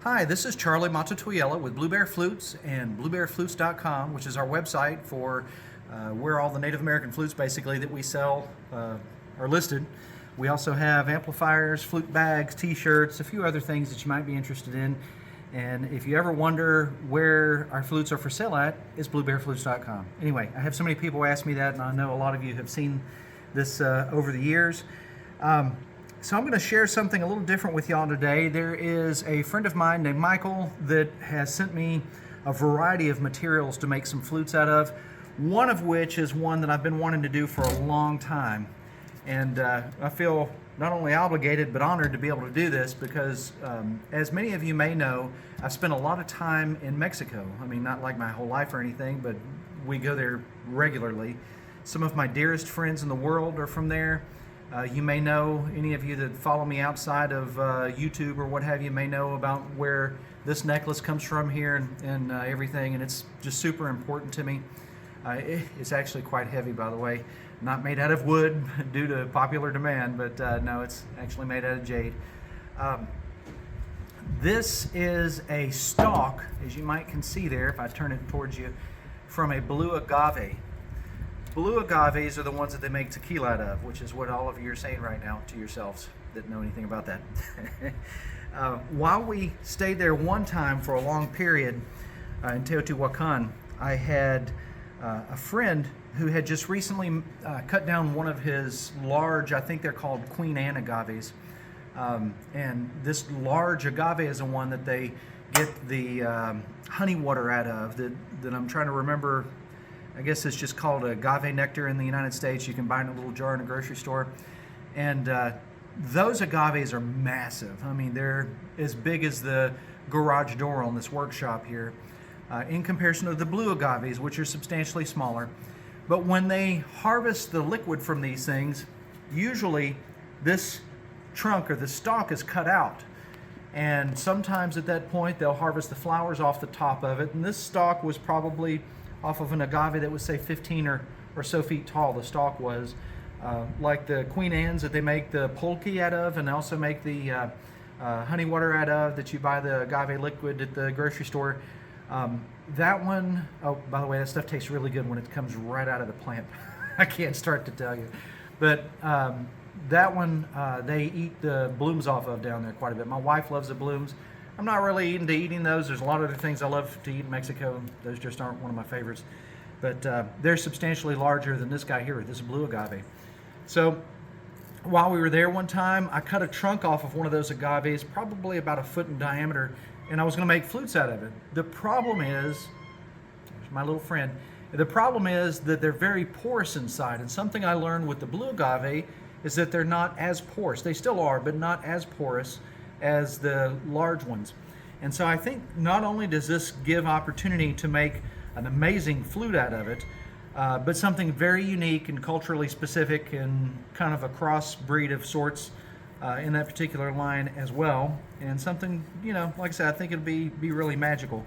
Hi, this is Charlie Mato-Toyela with Blue Bear Flutes and bluebearflutes.com, which is our website for where all the Native American flutes basically that we sell are listed. We also have amplifiers, flute bags, t-shirts, a few other things that you might be interested in. And if you ever wonder where our flutes are for sale at, it's bluebearflutes.com. Anyway, I have so many people ask me that, and I know a lot of you have seen this over the years. So I'm going to share something a little different with y'all today. There is a friend of mine named Michael that has sent me a variety of materials to make some flutes out of, one of which is one that I've been wanting to do for a long time. And I feel not only obligated but honored to be able to do this because, as many of you may know, I've spent a lot of time in Mexico. I mean, not like my whole life or anything, but we go there regularly. Some of my dearest friends in the world are from there. You may know, any of you that follow me outside of YouTube or what have you may know about where this necklace comes from here and everything, and it's just super important to me. It's actually quite heavy, by the way. Not made out of wood due to popular demand, but no, it's actually made out of jade. This is a stalk, as you might can see there, if I turn it towards you, from a blue agave. Blue agaves are the ones that they make tequila out of, which is what all of you are saying right now to yourselves that know anything about that. While we stayed there one time for a long period in Teotihuacan, I had a friend who had just recently cut down one of his large, I think they're called Queen Anne agaves. And this large agave is the one that they get the honey water out of that I'm trying to remember. I guess it's just called agave nectar in the United States. You can buy it in a little jar in a grocery store. And those agaves are massive. I mean, they're as big as the garage door on this workshop here in comparison to the blue agaves, which are substantially smaller. But when they harvest the liquid from these things, usually this trunk or the stalk is cut out. And sometimes at that point, they'll harvest the flowers off the top of it. And this stalk was probably off of an agave that was, say, 15 or so feet tall. The stalk was like the Queen Anne's that they make the pulque out of, and they also make the honey water out of that you buy the agave liquid at the grocery store. That one, oh, by the way, that stuff tastes really good when it comes right out of the plant. I can't start to tell you. But that one, they eat the blooms off of down there quite a bit. My wife loves the blooms. I'm not really into eating those. There's a lot of other things I love to eat in Mexico. Those just aren't one of my favorites. But they're substantially larger than this guy here. This is blue agave. So while we were there one time, I cut a trunk off of one of those agaves, probably about a foot in diameter, and I was going to make flutes out of it. The problem is, there's my little friend, the problem is that they're very porous inside. And something I learned with the blue agave is that they're not as porous. They still are, but not as porous as the large ones. And so I think not only does this give opportunity to make an amazing flute out of it, but something very unique and culturally specific and kind of a crossbreed of sorts in that particular line as well. And something, you know, like I said, I think it'll be really magical.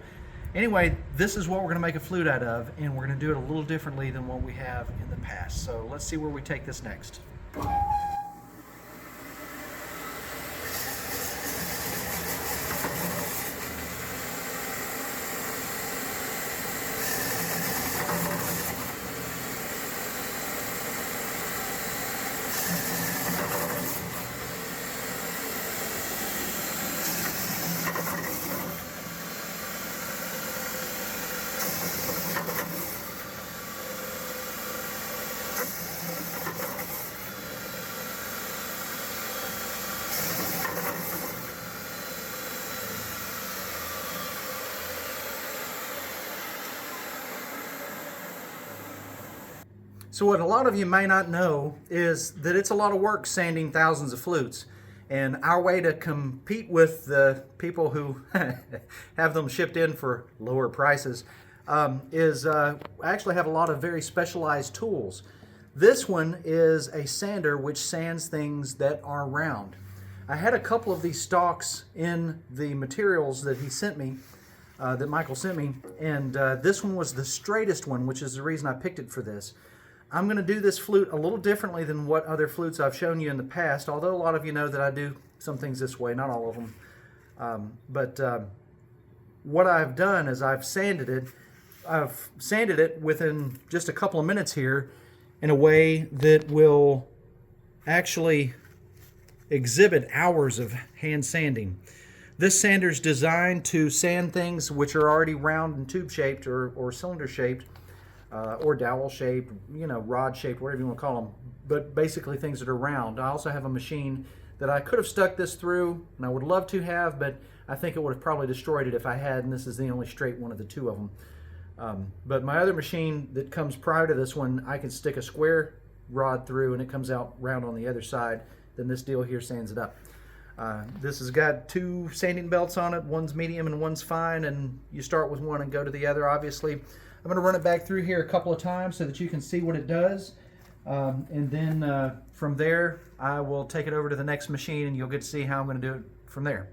Anyway, this is what we're going to make a flute out of, and we're going to do it a little differently than what we have in the past. So let's see where we take this next. So what a lot of you may not know is that it's a lot of work sanding thousands of flutes. And our way to compete with the people who have them shipped in for lower prices is I actually have a lot of very specialized tools. This one is a sander which sands things that are round. I had a couple of these stalks in the materials that he sent me, that Michael sent me, and this one was the straightest one, which is the reason I picked it for this. I'm going to do this flute a little differently than what other flutes I've shown you in the past, although a lot of you know that I do some things this way, not all of them. But what I've done is I've sanded it. I've sanded it within just a couple of minutes here in a way that will actually exhibit hours of hand sanding. This sander is designed to sand things which are already round and tube shaped or cylinder shaped or dowel shaped, you know, rod shaped, whatever you want to call them, but basically things that are round. I also have a machine that I could have stuck this through, and I would love to have, but I think it would have probably destroyed it if I had, and this is the only straight one of the two of them. But my other machine that comes prior to this one, I can stick a square rod through and it comes out round on the other side. Then this deal here sands it up. This has got two sanding belts on it. One's medium and one's fine, and you start with one and go to the other, obviously. I'm going to run it back through here a couple of times so that you can see what it does. And then from there, I will take it over to the next machine and you'll get to see how I'm going to do it from there.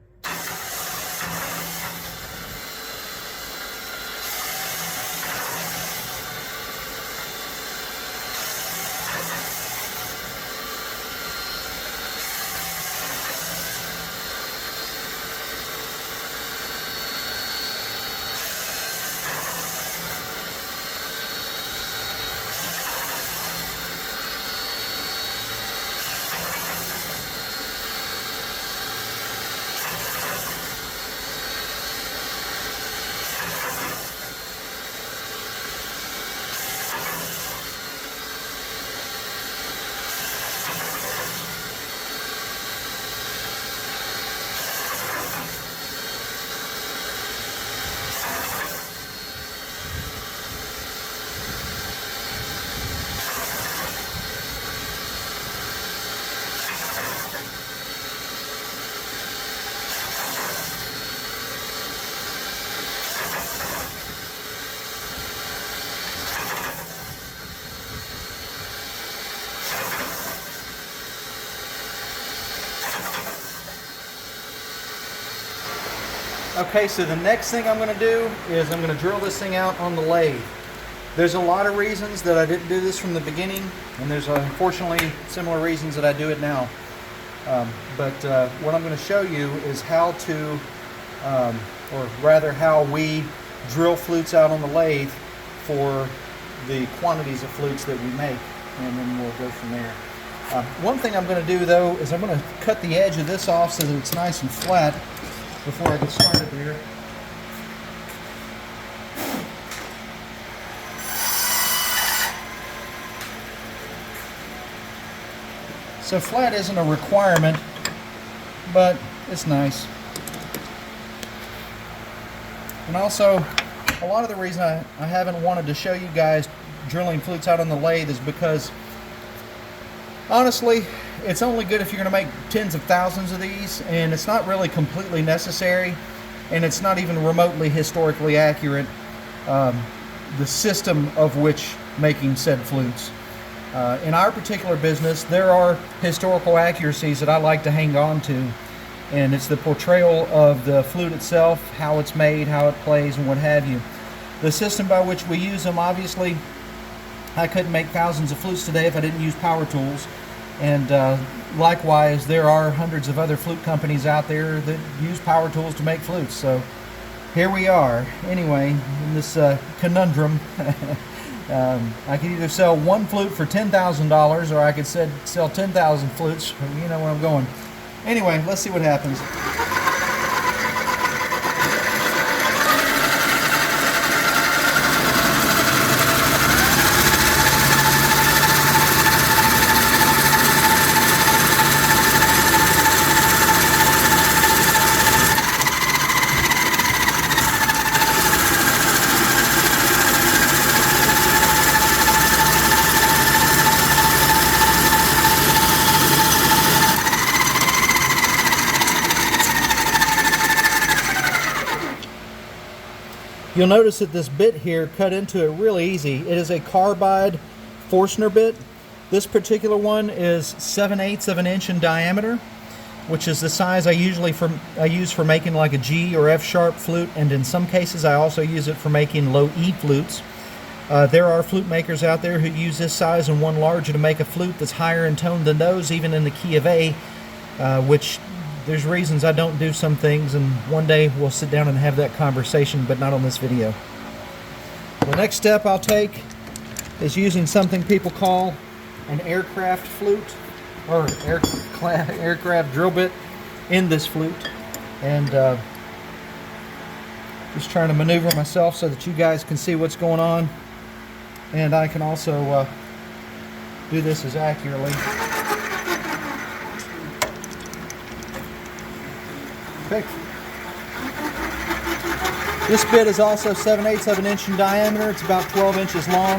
Okay, so the next thing I'm going to do is I'm going to drill this thing out on the lathe. There's a lot of reasons that I didn't do this from the beginning, and there's unfortunately similar reasons that I do it now. But what I'm going to show you is how to, or rather how we drill flutes out on the lathe for the quantities of flutes that we make, and then we'll go from there. One thing I'm going to do though is I'm going to cut the edge of this off so that it's nice and flat before I get started here. So flat isn't a requirement, but it's nice. And also, a lot of the reason I haven't wanted to show you guys drilling flutes out on the lathe is because honestly, it's only good if you're going to make tens of thousands of these, and it's not really completely necessary, and it's not even remotely historically accurate, the system of which making said flutes. In our particular business, there are historical accuracies that I like to hang on to, and it's the portrayal of the flute itself, how it's made, how it plays, and what have you. The system by which we use them, obviously, I couldn't make thousands of flutes today if I didn't use power tools. And likewise, there are hundreds of other flute companies out there that use power tools to make flutes. So here we are. Anyway, in this conundrum, I could either sell one flute for $10,000 or I could sell 10,000 flutes. You know where I'm going. Anyway, let's see what happens. You'll notice that this bit here cut into it really easy. It is a carbide Forstner bit. This particular one is 7/8 of an inch in diameter, which is the size I use for making like a G or F sharp flute, and in some cases I also use it for making low E flutes. There are flute makers out there who use this size and one larger to make a flute that's higher in tone than those, even in the key of A, which there's reasons I don't do some things, and one day we'll sit down and have that conversation, but not on this video. The next step I'll take is using something people call an aircraft flute, or aircraft drill bit in this flute, and just trying to maneuver myself so that you guys can see what's going on, and I can also do this as accurately. Okay. This bit is also 7/8 of an inch in diameter. It's about 12 inches long.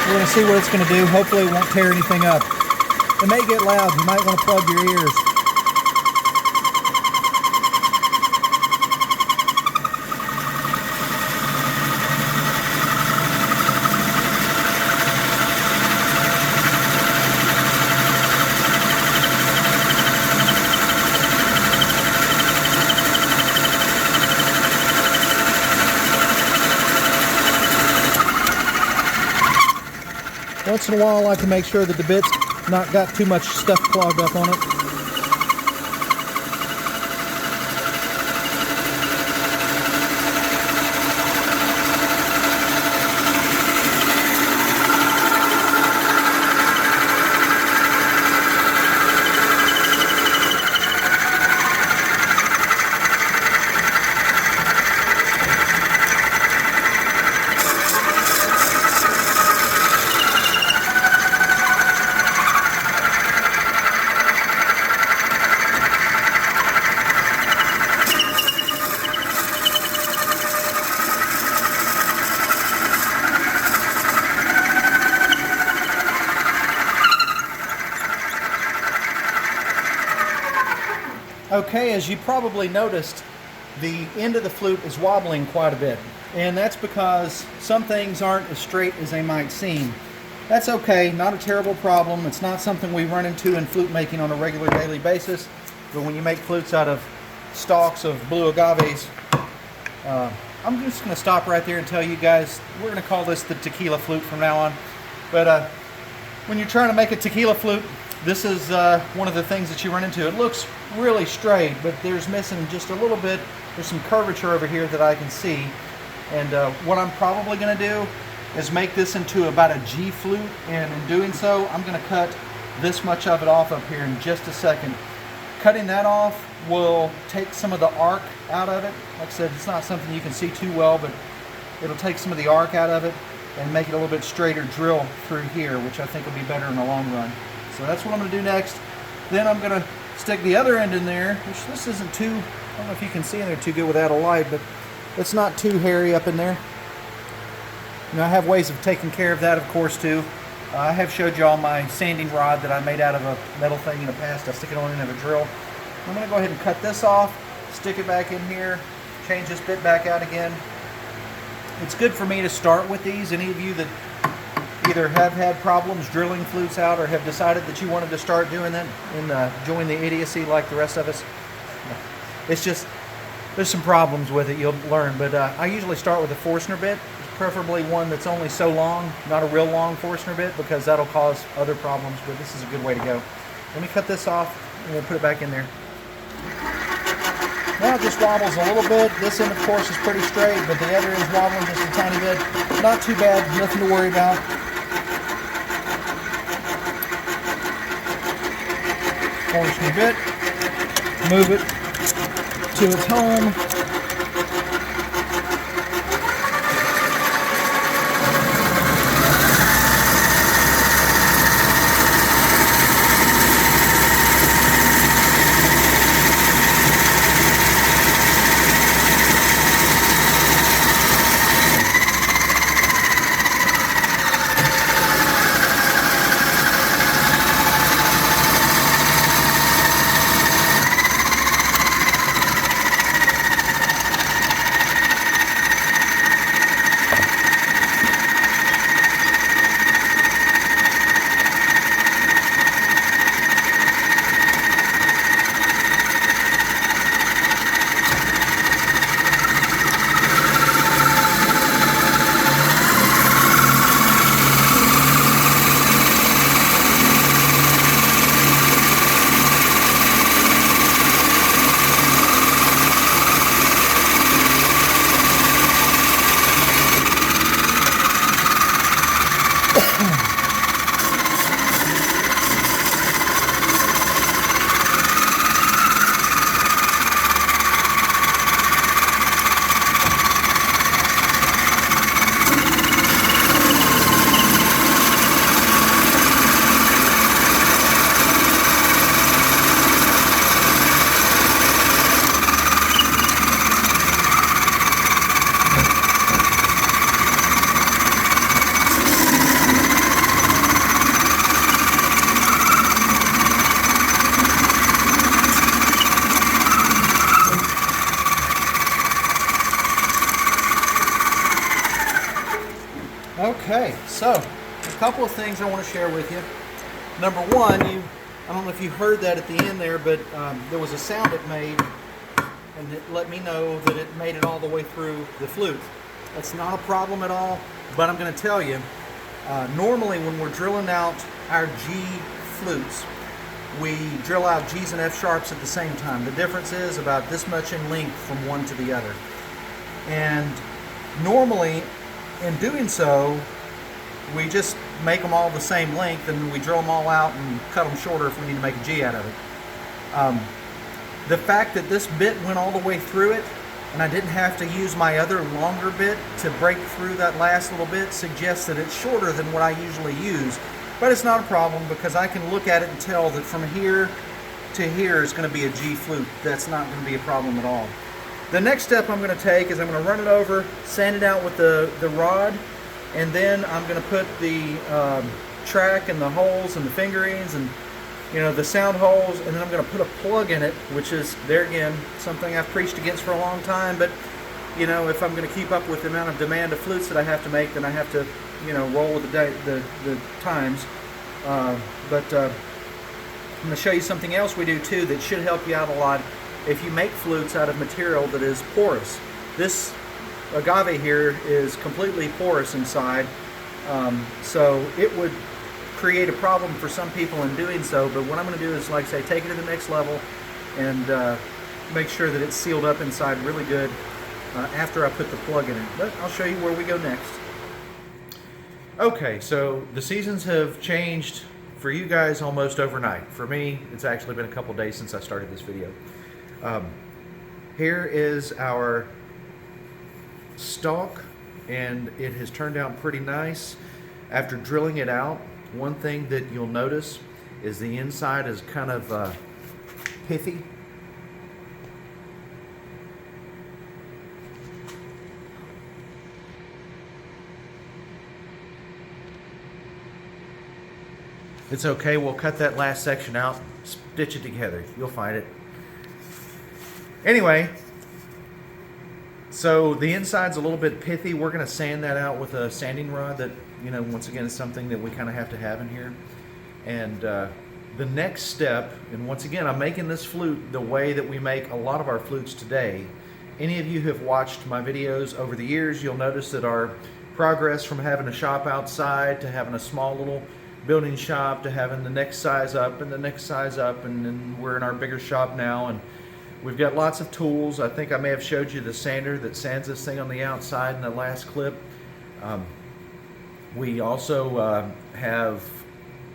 We're going to see what it's going to do. Hopefully it won't tear anything up. It may get loud. You might want to plug your ears. Once in a while I like to make sure that the bit's not got too much stuff clogged up on it. Okay, as you probably noticed, the end of the flute is wobbling quite a bit, and that's because some things aren't as straight as they might seem. That's okay, not a terrible problem. It's not something we run into in flute making on a regular daily basis, but when you make flutes out of stalks of blue agaves, I'm just going to stop right there and tell you guys, we're going to call this the tequila flute from now on. But when you're trying to make a tequila flute, this is one of the things that you run into. It looks really straight, but there's missing just a little bit. There's some curvature over here that I can see. And what I'm probably going to do is make this into about a G flute. And in doing so, I'm going to cut this much of it off up here in just a second. Cutting that off will take some of the arc out of it. Like I said, it's not something you can see too well, but it'll take some of the arc out of it and make it a little bit straighter drill through here, which I think will be better in the long run. So that's what I'm going to do next. Then I'm going to stick the other end in there, which this isn't too, I don't know if you can see in there too good without a light, but it's not too hairy up in there. You know, I have ways of taking care of that, of course, too. I have showed you all my sanding rod that I made out of a metal thing in the past. I stick it on the end of a drill. I'm going to go ahead and cut this off, stick it back in here, change this bit back out again. It's good for me to start with these. Any of you that either have had problems drilling flutes out or have decided that you wanted to start doing that and join the idiocy like the rest of us, it's just, there's some problems with it, you'll learn. But I usually start with a Forstner bit, preferably one that's only so long, not a real long Forstner bit, because that'll cause other problems, but this is a good way to go. Let me cut this off and we'll put it back in there. Now it just wobbles a little bit. This end, of course, is pretty straight, but the other end's wobbling just a tiny bit. Not too bad, nothing to worry about. Forstner bit, move it to its home. Okay, so a couple of things I want to share with you. Number one, I don't know if you heard that at the end there, but there was a sound it made, and it let me know that it made it all the way through the flute. That's not a problem at all, but I'm going to tell you, normally when we're drilling out our G flutes, we drill out G's and F sharps at the same time. The difference is about this much in length from one to the other. And normally, in doing so, we just make them all the same length and we drill them all out and cut them shorter if we need to make a G out of it. The fact that this bit went all the way through it and I didn't have to use my other longer bit to break through that last little bit suggests that it's shorter than what I usually use. But it's not a problem because I can look at it and tell that from here to here is going to be a G flute. That's not going to be a problem at all. The next step I'm going to take is I'm going to run it over, sand it out with the rod, and then I'm going to put the track and the holes and the fingerings and the sound holes, and then I'm going to put a plug in it, which is, there again, something I've preached against for a long time, but if I'm going to keep up with the amount of demand of flutes that I have to make, then I have to roll with the times. But I'm going to show you something else we do too that should help you out a lot if you make flutes out of material that is porous. This agave here is completely porous inside, so it would create a problem for some people in doing so, but what I'm going to do is, like I say, take it to the next level and make sure that it's sealed up inside really good after I put the plug in it. But I'll show you where we go next. Okay, so the seasons have changed for you guys almost overnight. For me, it's actually been a couple days since I started this video. Here is our stalk, and it has turned out pretty nice. After drilling it out, one thing that you'll notice is the inside is kind of pithy. It's okay, we'll cut that last section out, stitch it together, you'll find it. Anyway, so the inside's a little bit pithy. We're going to sand that out with a sanding rod that, once again, is something that we kind of have in here. And the next step, and once again, I'm making this flute the way that we make a lot of our flutes today. Any of you who have watched my videos over the years, you'll notice that our progress from having a shop outside to having a small little building shop to having the next size up and the next size up, and then we're in our bigger shop now, and we've got lots of tools. I think I may have showed you the sander that sands this thing on the outside in the last clip. We also have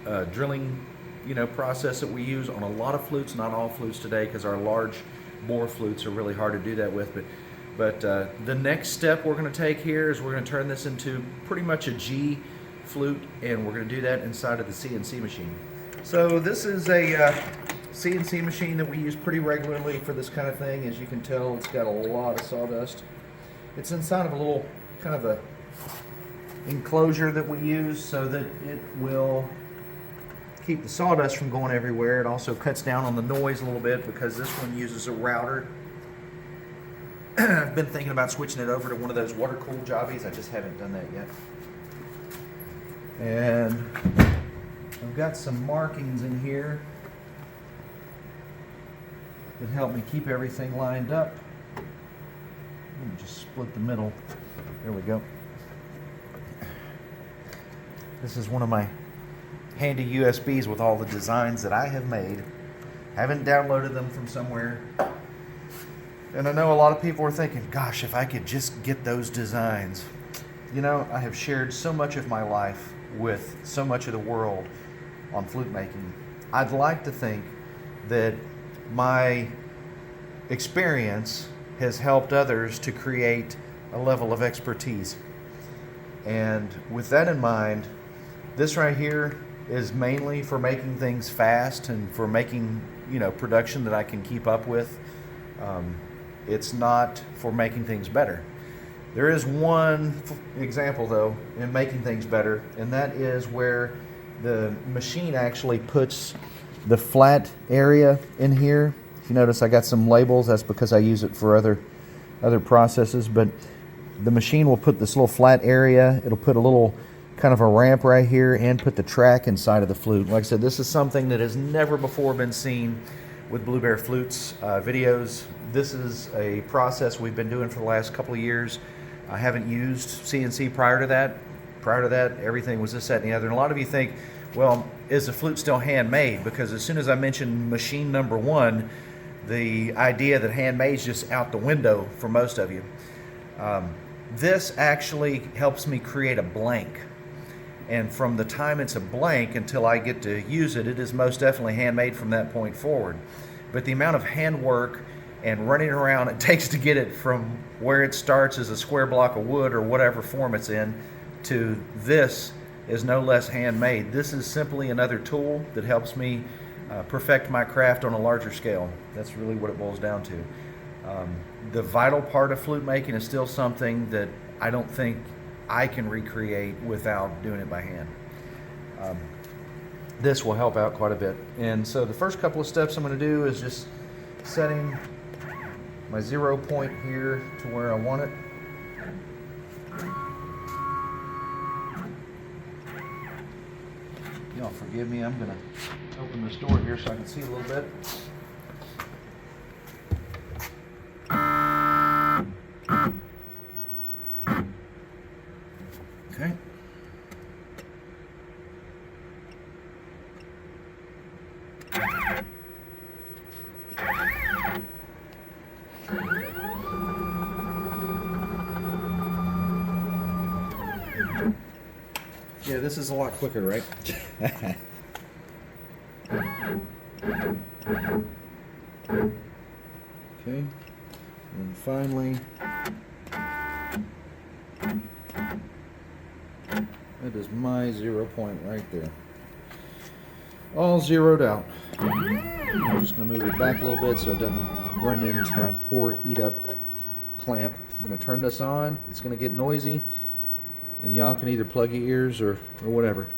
a drilling process that we use on a lot of flutes, not all flutes today because our large bore flutes are really hard to do that with, but the next step we're going to take here is we're going to turn this into pretty much a G flute, and we're going to do that inside of the CNC machine. So this is a CNC machine that we use pretty regularly for this kind of thing. As you can tell, it's got a lot of sawdust. It's inside of a little kind of a enclosure that we use so that it will keep the sawdust from going everywhere. It also cuts down on the noise a little bit because this one uses a router. I've been thinking about switching it over to one of those water-cooled Javis. I just haven't done that yet. And I've got some markings in here that help me keep everything lined up. Let me just split the middle. There we go. This is one of my handy USBs with all the designs that I have made. Haven't downloaded them from somewhere. And I know a lot of people are thinking, gosh, if I could just get those designs. I have shared so much of my life with so much of the world on flute making. I'd like to think that my experience has helped others to create a level of expertise. And with that in mind, this right here is mainly for making things fast and for making, production that I can keep up with. It's not for making things better. There is one example, though, in making things better, and that is where the machine actually puts the flat area in here. If you notice, I got some labels. That's because I use it for other processes. But the machine will put this little flat area. It'll put a little kind of a ramp right here and put the track inside of the flute. Like I said, this is something that has never before been seen with Blue Bear Flutes videos. This is a process we've been doing for the last couple of years. I haven't used CNC prior to that. Prior to that, everything was this, that, and the other. And a lot of you think, well, is the flute still handmade? Because as soon as I mentioned machine number one, the idea that handmade is just out the window for most of you. This actually helps me create a blank. And from the time it's a blank until I get to use it, it is most definitely handmade from that point forward. But the amount of handwork and running around it takes to get it from where it starts as a square block of wood or whatever form it's in to this is no less handmade. This is simply another tool that helps me perfect my craft on a larger scale. That's really what it boils down to. The vital part of flute making is still something that I don't think I can recreate without doing it by hand. This will help out quite a bit. And so the first couple of steps I'm going to do is just setting my 0 point here to where I want it. Y'all forgive me, I'm going to open this door here so I can see a little bit. Okay. Yeah, this is a lot quicker, right? Okay, and finally, that is my 0 point right there. All zeroed out. I'm just going to move it back a little bit so it doesn't run into my poor eat-up clamp. I'm going to turn this on. It's going to get noisy, and y'all can either plug your ears or whatever.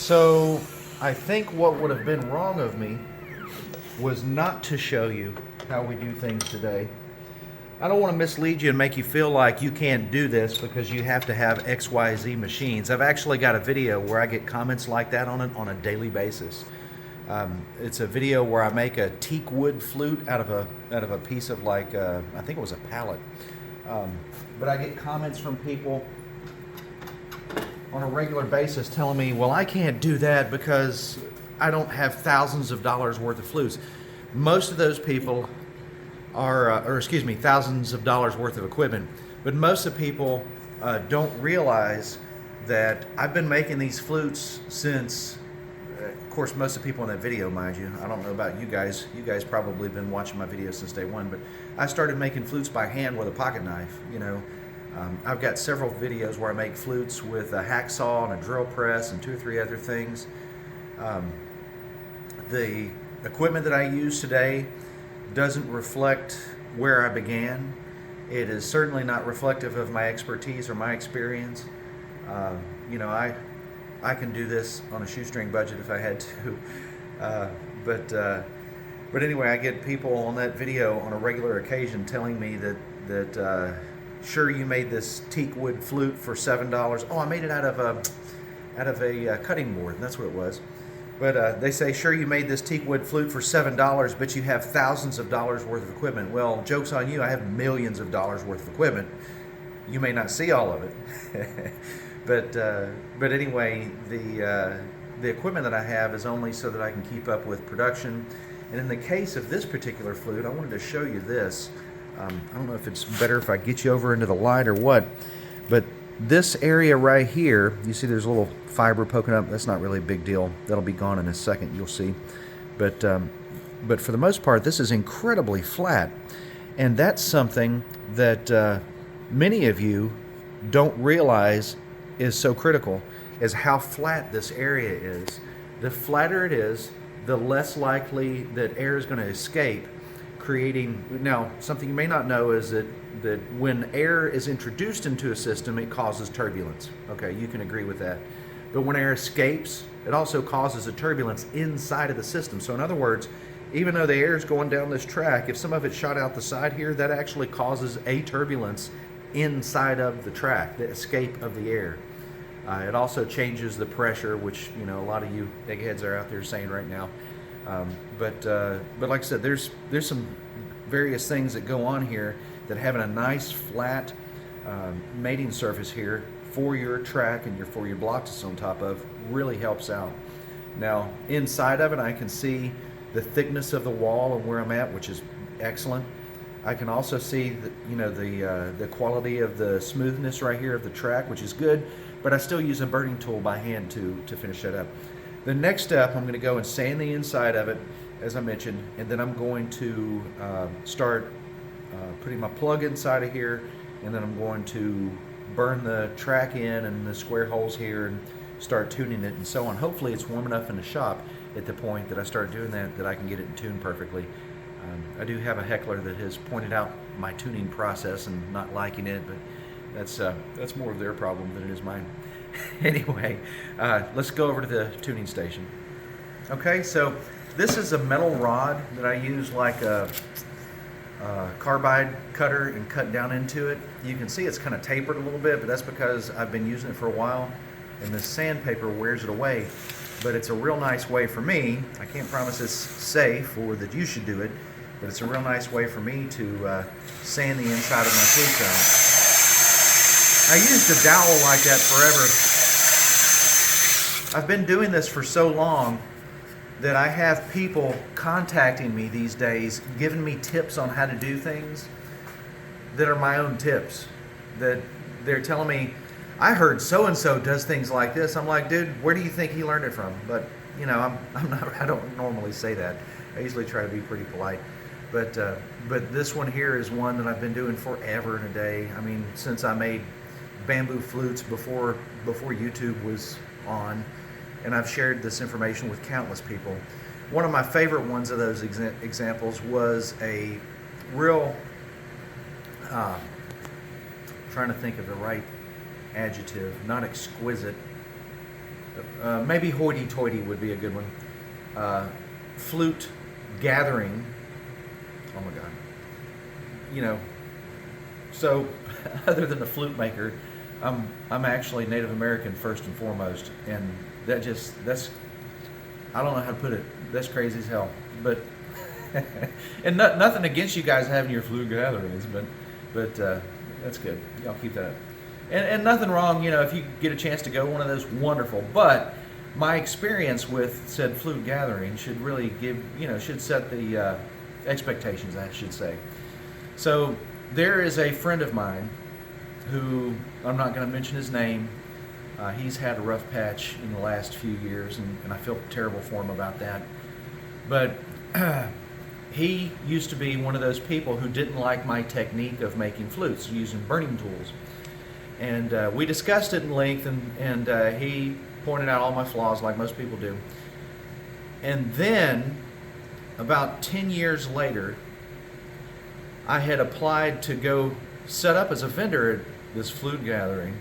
So I think what would have been wrong of me was not to show you how we do things today. I don't want to mislead you and make you feel like you can't do this because you have to have XYZ machines. I've actually got a video where I get comments like that on a daily basis. It's a video where I make a teak wood flute out of a piece of I think it was a pallet. But I get comments from people on a regular basis telling me, well, I can't do that because I don't have thousands of dollars worth of flutes. Most of those people are, thousands of dollars worth of equipment. But most of the people don't realize that I've been making these flutes since, of course, most of the people in that video, mind you, I don't know about you guys. You guys probably been watching my videos since day one, but I started making flutes by hand with a pocket knife, you know. I've got several videos where I make flutes with a hacksaw and a drill press and 2 or 3 other things. The equipment that I use today doesn't reflect where I began. It is certainly not reflective of my expertise or my experience. You know, I can do this on a shoestring budget if I had to, but But anyway, I get people on that video on a regular occasion telling me that sure, you made this teak wood flute for $7. Oh, I made it out of a cutting board. That's what it was. But they say, sure, you made this teak wood flute for $7, but you have thousands of dollars worth of equipment. Well, joke's on you. I have millions of dollars worth of equipment. You may not see all of it, but anyway, the equipment that I have is only so that I can keep up with production. And in the case of this particular flute, I wanted to show you this. I don't know if it's better if I get you over into the light or what, but this area right here, you see there's a little fiber poking up. That's not really a big deal. That'll be gone in a second, you'll see. But for the most part, this is incredibly flat. And that's something that many of you don't realize is so critical, is how flat this area is. The flatter it is, the less likely that air is going to escape, creating, now something you may not know is that when air is introduced into a system, it causes turbulence. Okay, you can agree with that. But when air escapes, it also causes a turbulence inside of the system. So in other words, even though the air is going down this track, if some of it shot out the side here, that actually causes a turbulence inside of the track, the escape of the air. It also changes the pressure, which, you know, a lot of you eggheads are out there saying right now. But like I said, there's some various things that go on here that having a nice flat mating surface here for your track and for your block to on top of really helps out. Now inside of it, I can see the thickness of the wall and where I'm at, which is excellent. I can also see the quality of the smoothness right here of the track, which is good. But I still use a burning tool by hand to finish that up. The next step, I'm going to go and sand the inside of it, as I mentioned, and then I'm going to start putting my plug inside of here, and then I'm going to burn the track in and the square holes here and start tuning it and so on. Hopefully it's warm enough in the shop at the point that I start doing that I can get it in tune perfectly. I do have a heckler that has pointed out my tuning process and not liking it, but that's more of their problem than it is mine. Anyway, let's go over to the tuning station. Okay, so this is a metal rod that I use like a carbide cutter and cut down into it. You can see it's kind of tapered a little bit, but that's because I've been using it for a while and this sandpaper wears it away. But it's a real nice way for me, I can't promise it's safe or that you should do it, but it's a real nice way for me to sand the inside of my flute out. I used a dowel like that forever. I've been doing this for so long that I have people contacting me these days, giving me tips on how to do things that are my own tips. That they're telling me, I heard so-and-so does things like this. I'm like, dude, where do you think he learned it from? But, you know, I don't normally say that. I usually try to be pretty polite. But this one here is one that I've been doing forever and a day. I mean, since I made bamboo flutes before YouTube was on, and I've shared this information with countless people. One of my favorite ones of those examples was a real, trying to think of the right adjective, not exquisite, maybe hoity-toity would be a good one. Flute gathering. Oh my God. You know, so other than the flute maker, I'm actually Native American first and foremost, and that's I don't know how to put it. That's crazy as hell. But and nothing against you guys having your flute gatherings, but that's good. Y'all keep that up. And nothing wrong, you know, if you get a chance to go one of those, wonderful. But my experience with said flute gathering should really should set the expectations, I should say. So there is a friend of mine who, I'm not going to mention his name, he's had a rough patch in the last few years, and I feel terrible for him about that. But he used to be one of those people who didn't like my technique of making flutes using burning tools. And we discussed it in length, and he pointed out all my flaws like most people do. And then, about 10 years later, I had applied to go set up as a vendor at this flute gathering.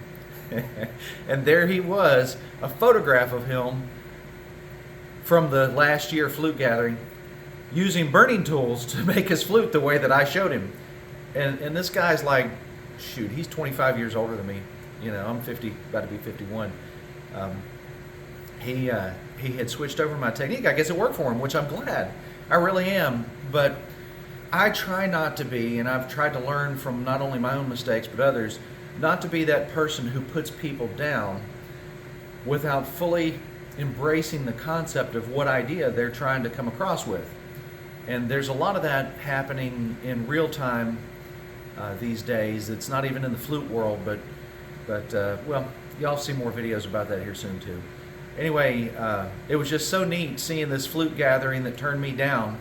And there he was, a photograph of him from the last year flute gathering, using burning tools to make his flute the way that I showed him. And this guy's like, shoot, he's 25 years older than me. You know, I'm 50, about to be 51. He had switched over my technique. I guess it worked for him, which I'm glad. I really am. But I try not to be, and I've tried to learn from not only my own mistakes but others, not to be that person who puts people down without fully embracing the concept of what idea they're trying to come across with. And there's a lot of that happening in real time these days. It's not even in the flute world, but well, y'all see more videos about that here soon too. Anyway, it was just so neat seeing this flute gathering that turned me down,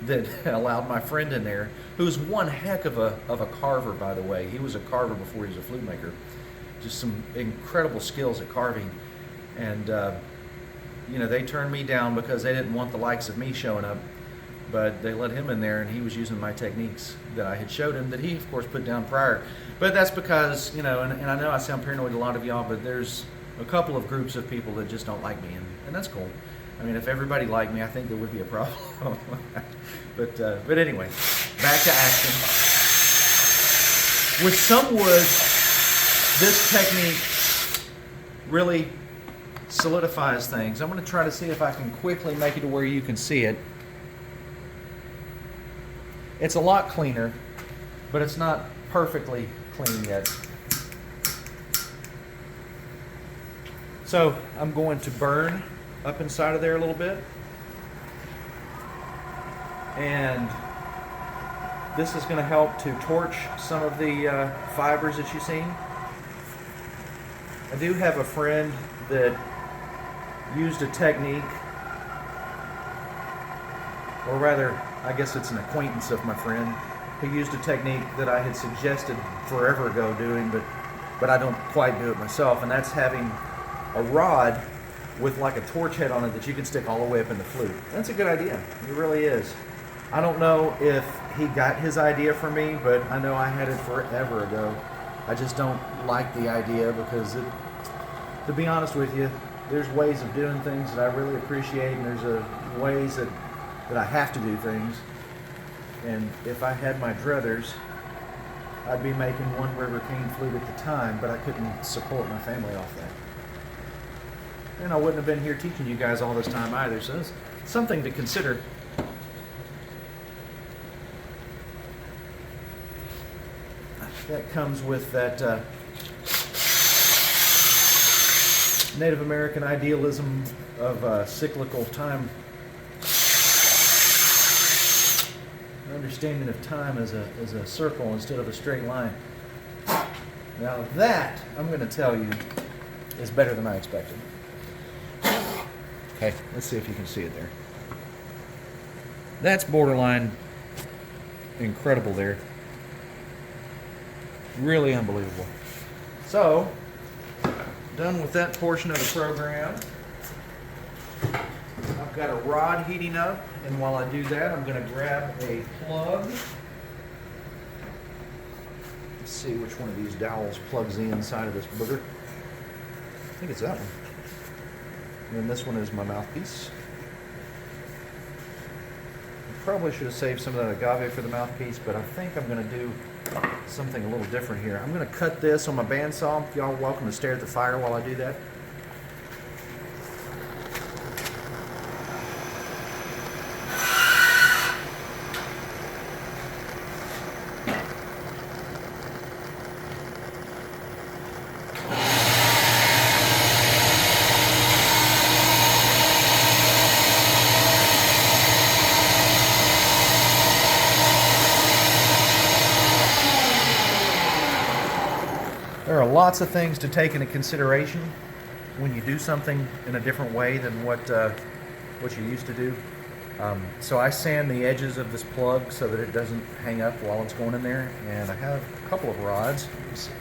that allowed my friend in there, who's one heck of a carver, by the way. He was a carver before he was a flute maker. Just some incredible skills at carving. And you know, they turned me down because they didn't want the likes of me showing up. But they let him in there, and he was using my techniques that I had showed him, that he, of course, put down prior. But that's because, you know, and I know I sound paranoid to a lot of y'all, but there's a couple of groups of people that just don't like me, and that's cool. I mean, if everybody liked me, I think there would be a problem. But anyway, back to action. With some wood, this technique really solidifies things. I'm going to try to see if I can quickly make it to where you can see it. It's a lot cleaner, but it's not perfectly clean yet. So I'm going to burn up inside of there a little bit. And this is going to help to torch some of the fibers that you've seen. I do have a friend that used a technique, or rather, I guess it's an acquaintance of my friend, who used a technique that I had suggested forever ago doing, but I don't quite do it myself, and that's having a rod with like a torch head on it that you can stick all the way up in the flute. That's a good idea. It really is. I don't know if he got his idea from me, but I know I had it forever ago. I just don't like the idea because, to be honest with you, there's ways of doing things that I really appreciate, and there's ways that I have to do things. And if I had my druthers, I'd be making one river cane flute at the time, but I couldn't support my family off that. And I wouldn't have been here teaching you guys all this time either, so it's something to consider. That comes with that Native American idealism of cyclical time. Understanding of time as a circle instead of a straight line. Now that, I'm going to tell you, is better than I expected. Okay, let's see if you can see it there. That's borderline incredible there. Really unbelievable. So, done with that portion of the program. I've got a rod heating up, and while I do that, I'm going to grab a plug. Let's see which one of these dowels plugs the inside of this booger. I think it's that one. And then this one is my mouthpiece. I probably should have saved some of that agave for the mouthpiece, but I think I'm going to do something a little different here. I'm going to cut this on my bandsaw. Y'all are welcome to stare at the fire while I do that. There are lots of things to take into consideration when you do something in a different way than what you used to do. So I sand the edges of this plug so that it doesn't hang up while it's going in there. And I have a couple of rods. Let me see.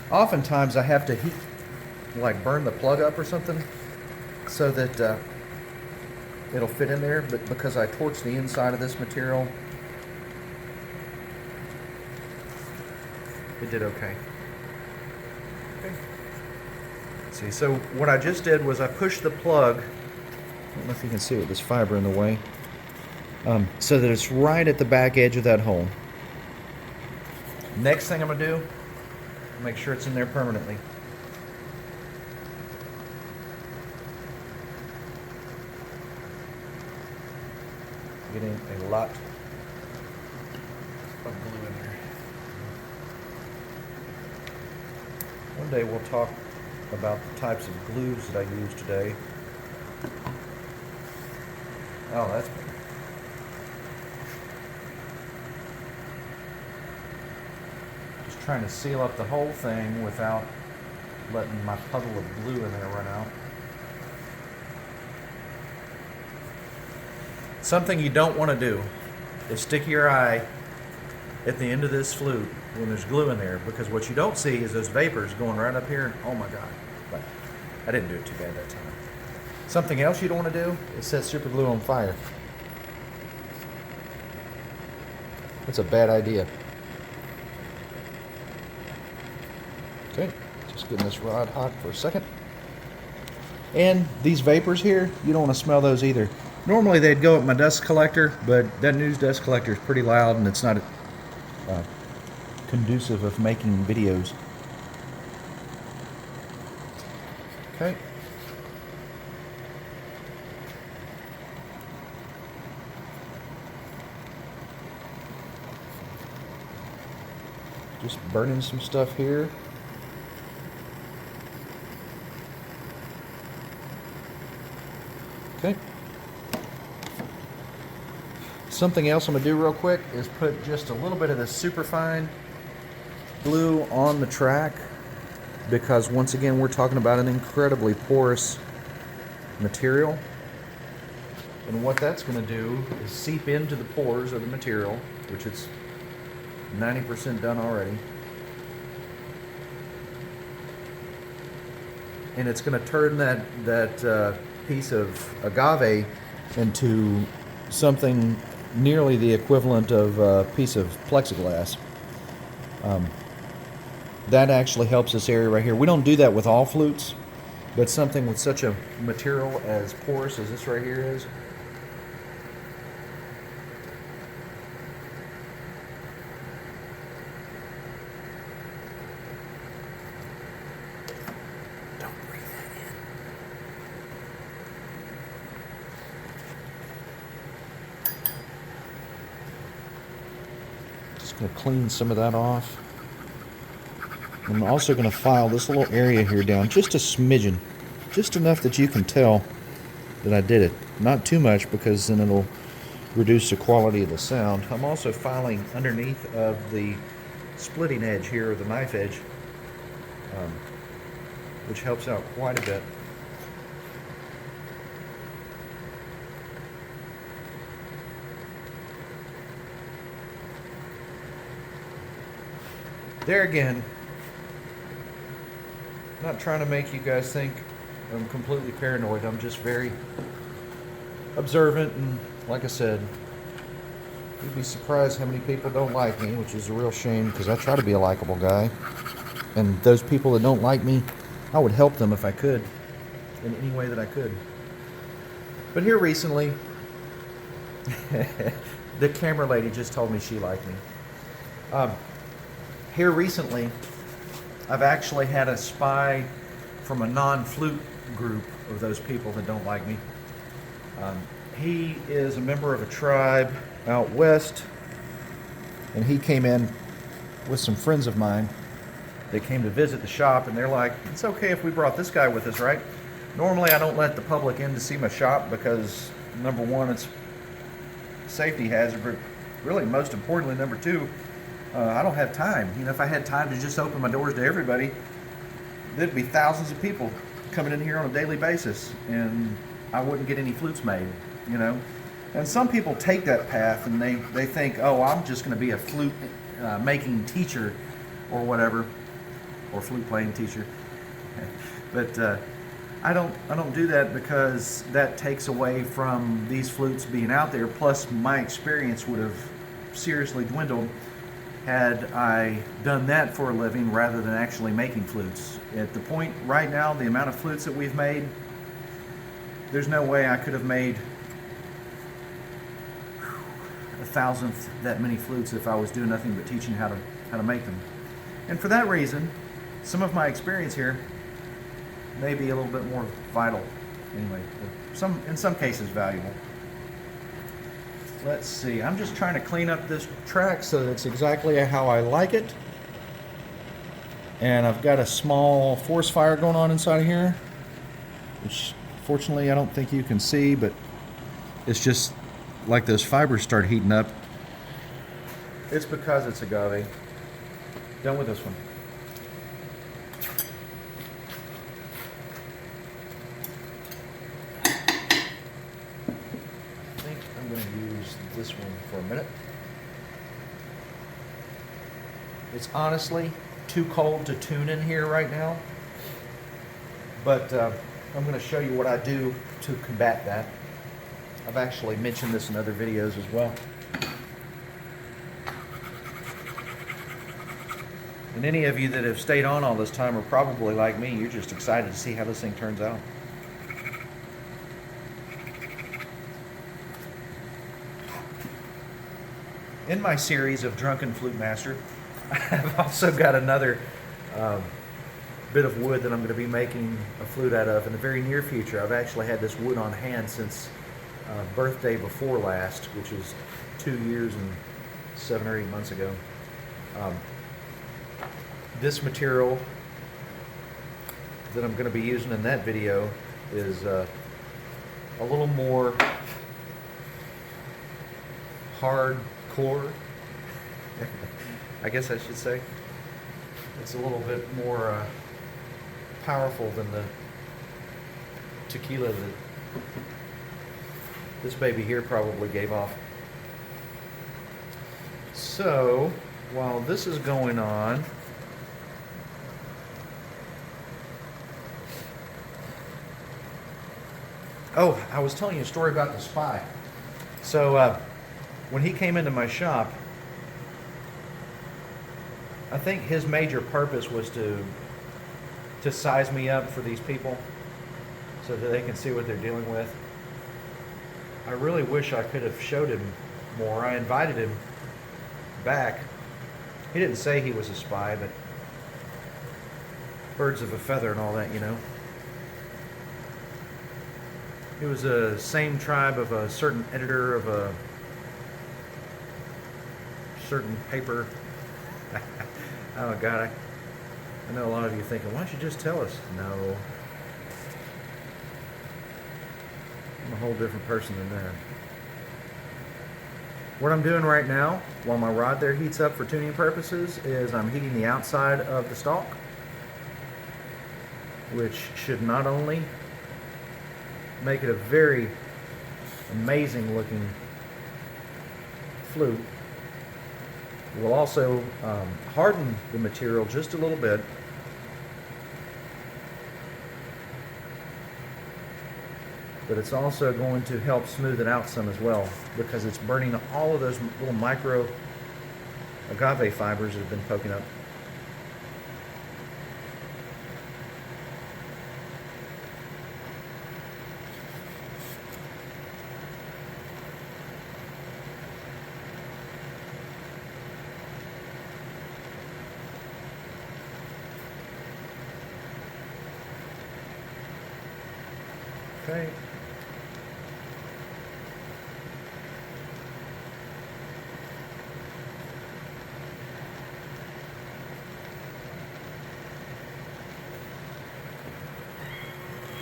Oftentimes I have to heat, like burn the plug up or something so that it'll fit in there. But because I torched the inside of this material, it did okay. Let's see, so what I just did was I pushed the plug I don't know if you can see it with this fiber in the way. So that it's right at the back edge of that hole. Next thing I'm going to do, make sure it's in there permanently. Getting a lot of glue in there. One day we'll talk about the types of glues that I use today. Oh, that's better. Just trying to seal up the whole thing without letting my puddle of glue in there run out. Something you don't want to do is stick your eye at the end of this flute when there's glue in there, because what you don't see is those vapors going right up here. Oh my God. But I didn't do it too bad that time. Something else you don't want to do is set super glue on fire. That's a bad idea. Okay, just getting this rod hot for a second. And these vapors here, you don't want to smell those either. Normally they'd go up my dust collector, but that new dust collector is pretty loud and it's not conducive of making videos. Okay. Just burning some stuff here. Okay. Something else I'm going to do real quick is put just a little bit of this superfine glue on the track, because once again we're talking about an incredibly porous material, and what that's going to do is seep into the pores of the material, which it's 90% done already, and it's going to turn that piece of agave into something nearly the equivalent of a piece of plexiglass. That actually helps this area right here. We don't do that with all flutes, but something with such a material as porous as this right here is. Don't breathe that in. Just going to clean some of that off. I'm also going to file this little area here down just a smidgen, just enough that you can tell that I did it. Not too much, because then it'll reduce the quality of the sound. I'm also filing underneath of the splitting edge here, or the knife edge, which helps out quite a bit. There again, not trying to make you guys think I'm completely paranoid. I'm just very observant, and like I said, you'd be surprised how many people don't like me, which is a real shame, because I try to be a likable guy. And those people that don't like me, I would help them if I could, in any way that I could. But here recently, the camera lady just told me she liked me. Here recently, I've actually had a spy from a non-flute group of those people that don't like me. He is a member of a tribe out west, and he came in with some friends of mine. They came to visit the shop, and they're like, it's okay if we brought this guy with us, right? Normally I don't let the public in to see my shop because, number one, it's a safety hazard, but really, most importantly, number two, I don't have time. You know, if I had time to just open my doors to everybody, there'd be thousands of people coming in here on a daily basis, and I wouldn't get any flutes made, you know. And some people take that path, and they think, oh, I'm just going to be a flute making teacher or whatever, or flute playing teacher. But I don't do that, because that takes away from these flutes being out there. Plus, my experience would have seriously dwindled had I done that for a living rather than actually making flutes. At the point right now, the amount of flutes that we've made, There's no way I could have made a thousandth that many flutes if I was doing nothing but teaching how to make them. And for that reason, some of my experience here may be a little bit more vital, anyway, in some cases valuable. Let's see, I'm just trying to clean up this track so that it's exactly how I like it. And I've got a small forest fire going on inside of here, which fortunately I don't think you can see, but it's just like those fibers start heating up. It's because it's agave. Done with this one. I think I'm going to use this one for a minute. It's honestly too cold to tune in here right now, but I'm going to show you what I do to combat that. I've actually mentioned this in other videos as well. And any of you that have stayed on all this time are probably like me. You're just excited to see how this thing turns out. In my series of Drunken Flute Master, I've also got another bit of wood that I'm going to be making a flute out of in the very near future. I've actually had this wood on hand since birthday before last, which is 2 years and 7 or 8 months ago. This material that I'm going to be using in that video is a little more hardcore, I guess I should say. It's a little bit more powerful than the tequila that this baby here probably gave off. So, while this is going on, oh, I was telling you a story about the spy. So, when he came into my shop, I think his major purpose was to size me up for these people so that they can see what they're dealing with. I really wish I could have showed him more. I invited him back. He didn't say he was a spy, but birds of a feather and all that, you know. He was the same tribe of a certain editor of a certain paper. Oh God, I know a lot of you thinking, why don't you just tell us? No. I'm a whole different person than that. What I'm doing right now, while my rod there heats up for tuning purposes, is I'm heating the outside of the stalk, which should not only make it a very amazing looking flute, it will also harden the material just a little bit. But it's also going to help smooth it out some as well, because it's burning all of those little micro agave fibers that have been poking up. Okay.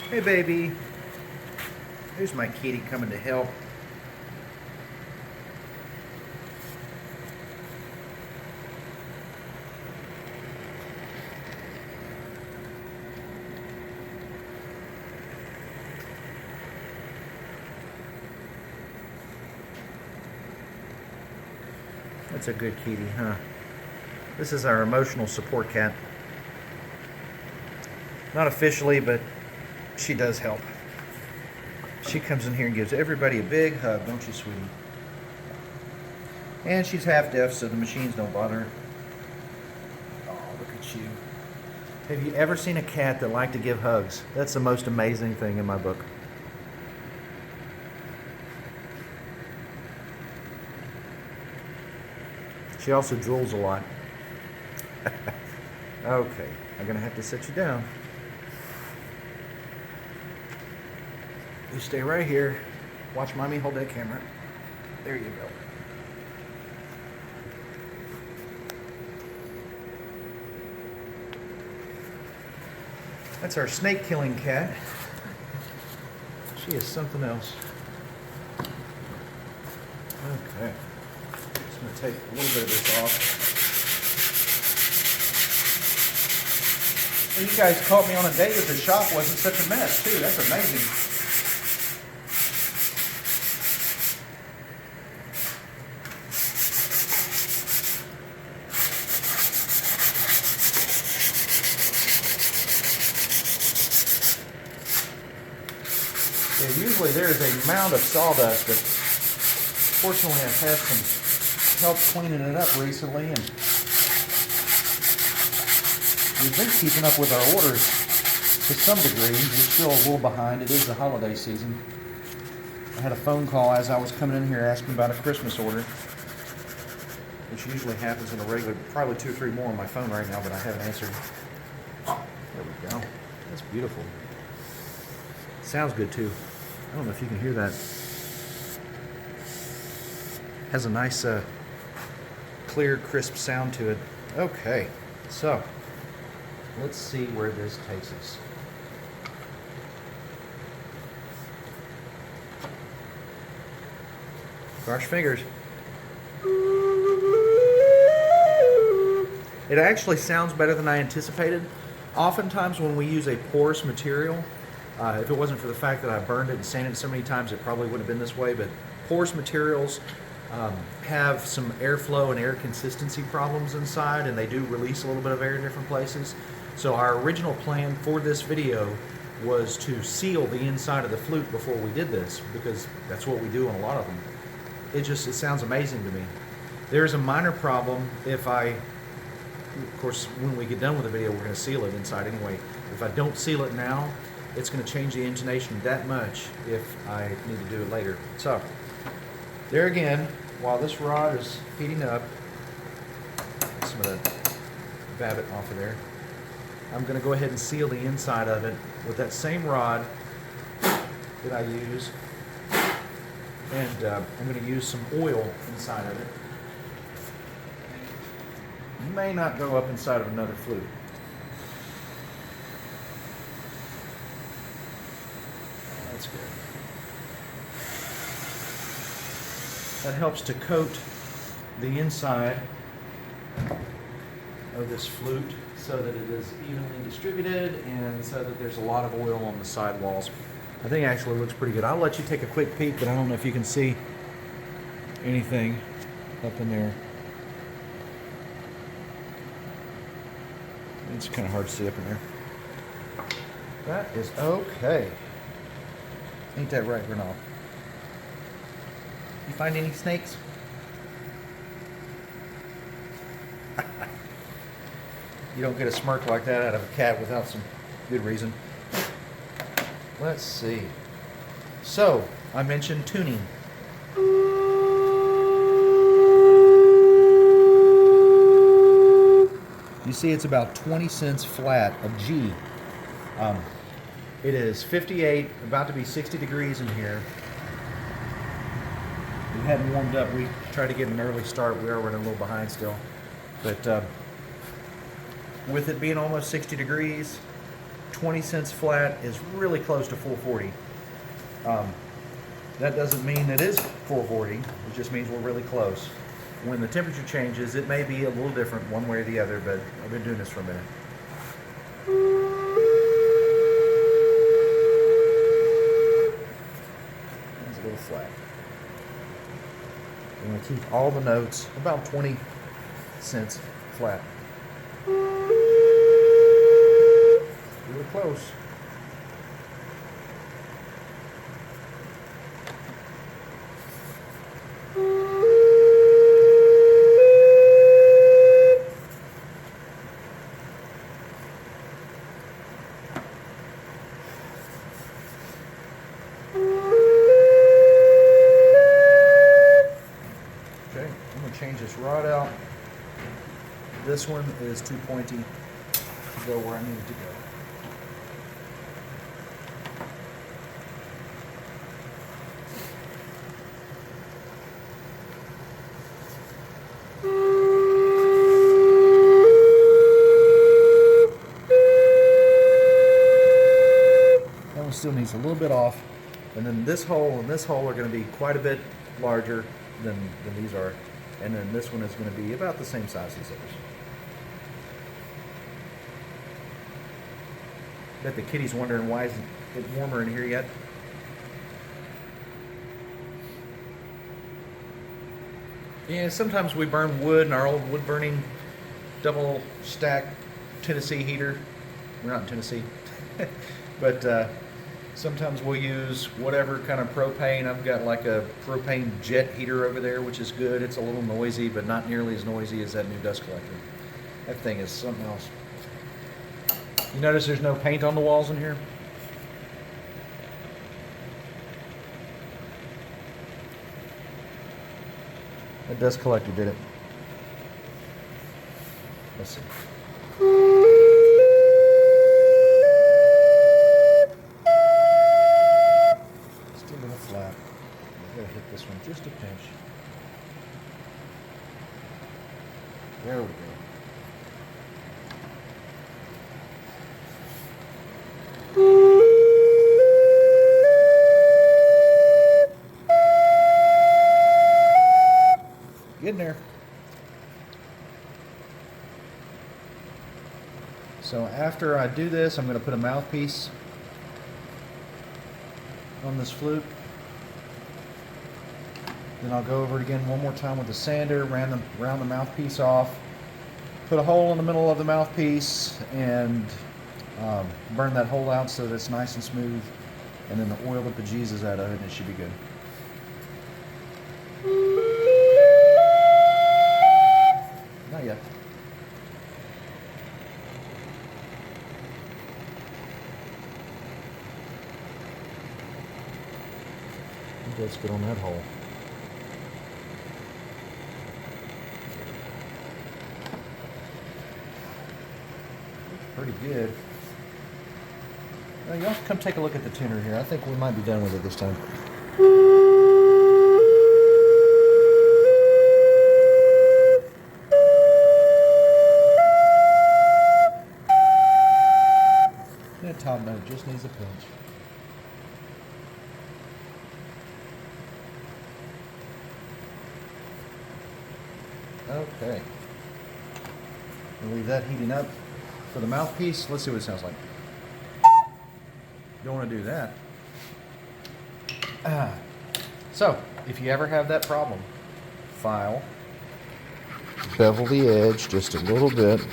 Hey baby, here's my kitty coming to help. That's a good kitty, huh? This is our emotional support cat. Not officially, but she does help. She comes in here and gives everybody a big hug, don't you, sweetie? And she's half deaf, so the machines don't bother her. Oh, look at you. Have you ever seen a cat that liked to give hugs? That's the most amazing thing in my book. She also drools a lot. Okay, I'm gonna have to sit you down. You stay right here. Watch mommy hold that camera. There you go. That's our snake killing cat. She is something else. Okay. Just going to take a little bit of this off. Well, you guys caught me on a day that the shop wasn't such a mess, too. That's amazing. Yeah, usually there's a mound of sawdust, but fortunately I've had some help cleaning it up recently, and we've been keeping up with our orders to some degree. We're still a little behind. It is the holiday season. I had a phone call as I was coming in here asking about a Christmas order, which usually happens in a regular, probably 2 or 3 more on my phone right now, but I haven't answered. There we go. That's beautiful. Sounds good too. I don't know if you can hear that. Has a nice clear, crisp sound to it. Okay, so let's see where this takes us. Cross your fingers. It actually sounds better than I anticipated. Oftentimes when we use a porous material, if it wasn't for the fact that I burned it and sanded it so many times, it probably wouldn't have been this way, but porous materials have some airflow and air consistency problems inside, and they do release a little bit of air in different places. So our original plan for this video was to seal the inside of the flute before we did this, because that's what we do on a lot of them. It sounds amazing to me. There's a minor problem if of course, when we get done with the video, we're going to seal it inside anyway. If I don't seal it now, it's going to change the intonation that much if I need to do it later. So, there again, while this rod is heating up, get some of the babbitt off of there, I'm going to go ahead and seal the inside of it with that same rod that I use, and I'm going to use some oil inside of it. You may not go up inside of another flute. That's good. That helps to coat the inside of this flute so that it is evenly distributed and so that there's a lot of oil on the side walls. I think it actually looks pretty good. I'll let you take a quick peek, but I don't know if you can see anything up in there. It's kind of hard to see up in there. That is okay. Ain't that right, Renal? You find any snakes? You don't get a smirk like that out of a cat without some good reason. Let's see. So, I mentioned tuning. You see it's about 20 cents flat of G. It is 58, about to be 60 degrees in here. We hadn't warmed up. We tried to get an early start. We are running a little behind still. But with it being almost 60 degrees, 20 cents flat is really close to 440. That doesn't mean it is 440. It just means we're really close. When the temperature changes, it may be a little different one way or the other, but I've been doing this for a minute. It's a little flat. I'm going to keep all the notes about 20 cents flat. Really close. Okay, I'm going to change this rod out. This one is too pointy to go where I need it to go. That one still needs a little bit off. And then this hole and this hole are going to be quite a bit larger than these are. And then this one is going to be about the same size as those. Bet the kitty's wondering why isn't it warmer in here yet. Yeah, sometimes we burn wood in our old wood burning double stack Tennessee heater. We're not in Tennessee. But sometimes we'll use whatever kind of propane. I've got like a propane jet heater over there, which is good. It's a little noisy, but not nearly as noisy as that new dust collector. That thing is something else. You notice there's no paint on the walls in here? That dust collector did it. Let's see. Still a little flat. I've got to hit this one just a pinch. There we go. Getting there. So after I do this, I'm going to put a mouthpiece on this flute. Then I'll go over it again one more time with the sander, round the mouthpiece off, put a hole in the middle of the mouthpiece, and burn that hole out so that it's nice and smooth, and then oil the bejesus out of it, and it should be good. Not yet. Let's get on that hole. Pretty good. Now y'all come take a look at the tuner here. I think we might be done with it this time. That top note just needs a pinch. Okay. We'll leave that heating up for the mouthpiece. Let's see what it sounds like. Don't want to do that. So, if you ever have that problem, file, bevel the edge just a little bit,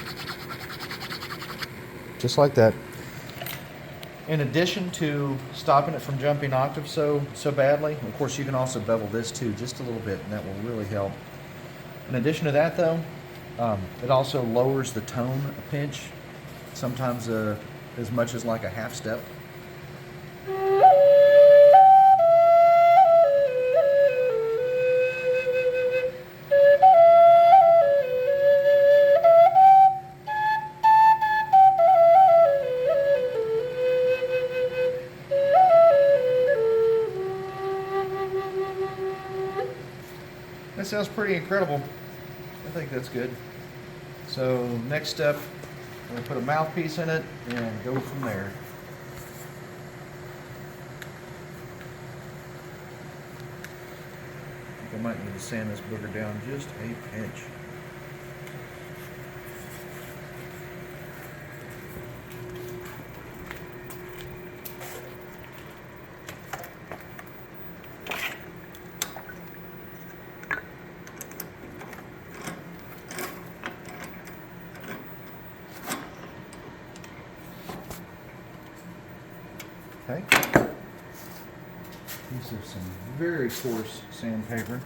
just like that. In addition to stopping it from jumping octaves so badly, of course you can also bevel this too, just a little bit, and that will really help. In addition to that though, it also lowers the tone a pinch, sometimes as much as like a half step. That sounds pretty incredible. I think that's good. So next step, I'm going to put a mouthpiece in it and go from there. I think I might need to sand this booger down just a pinch. Okay. Piece of some very coarse sandpaper.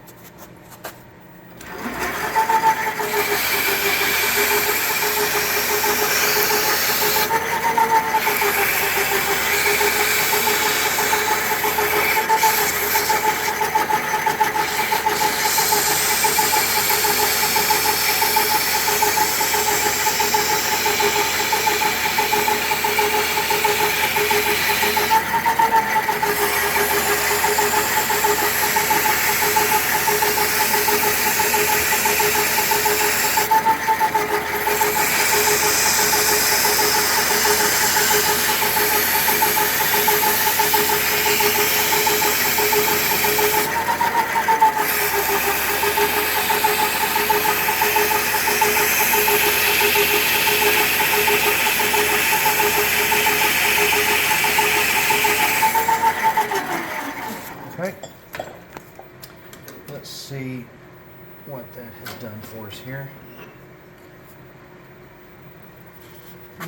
done for us here.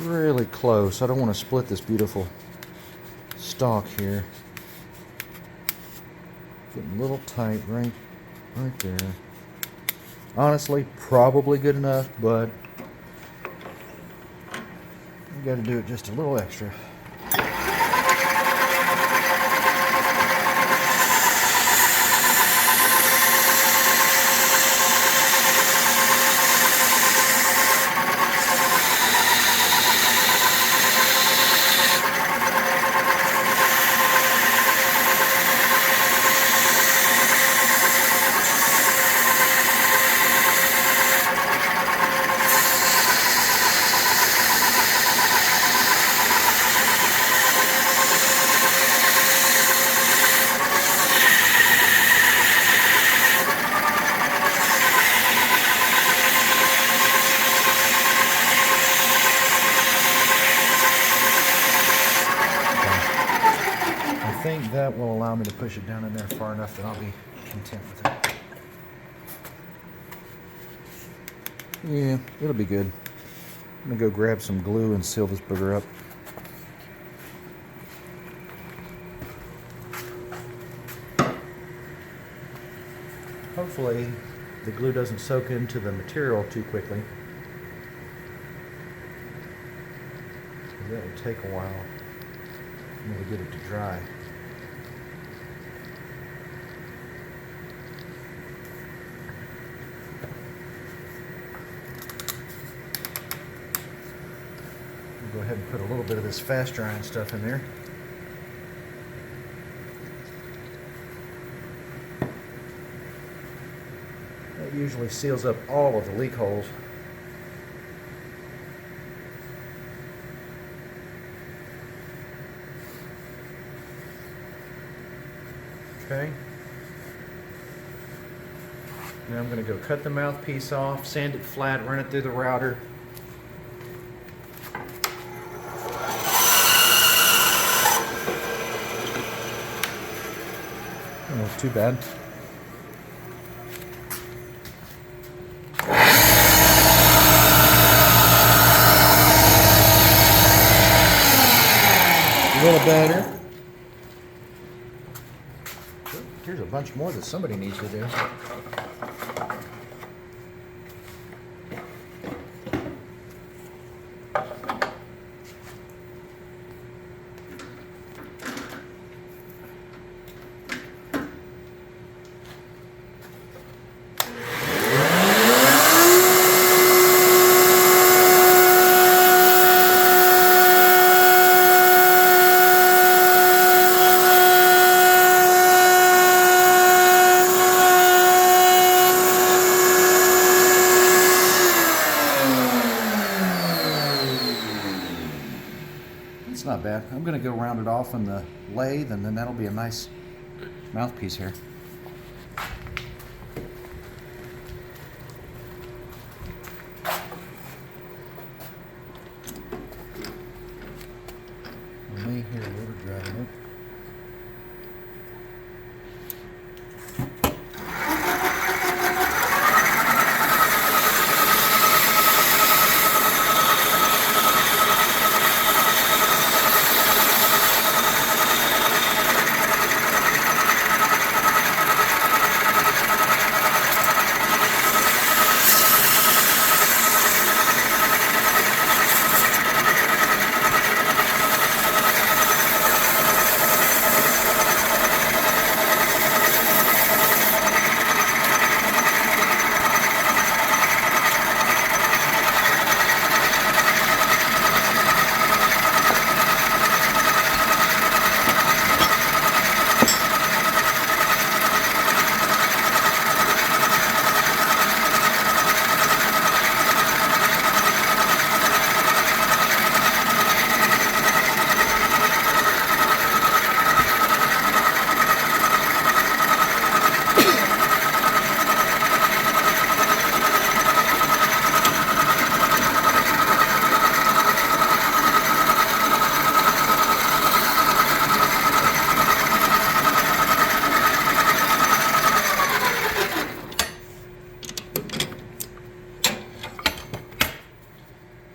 Really close. I don't want to split this beautiful stalk here. Getting a little tight right there. Honestly, probably good enough, but you got to do it just a little extra. I think that will allow me to push it down in there far enough that I'll be content with it. Yeah, it'll be good. I'm gonna go grab some glue and seal this booger up. Hopefully the glue doesn't soak into the material too quickly. That would take a while for me to get it to dry. Go ahead and put a little bit of this fast drying stuff in there. That usually seals up all of the leak holes. Okay. Now I'm going to go cut the mouthpiece off, sand it flat, run it through the router. Not too bad. A little better. Here's a bunch more that somebody needs to do. It's not bad. I'm going to go round it off in the lathe, and then that'll be a nice mouthpiece here. Me here, we're driving it.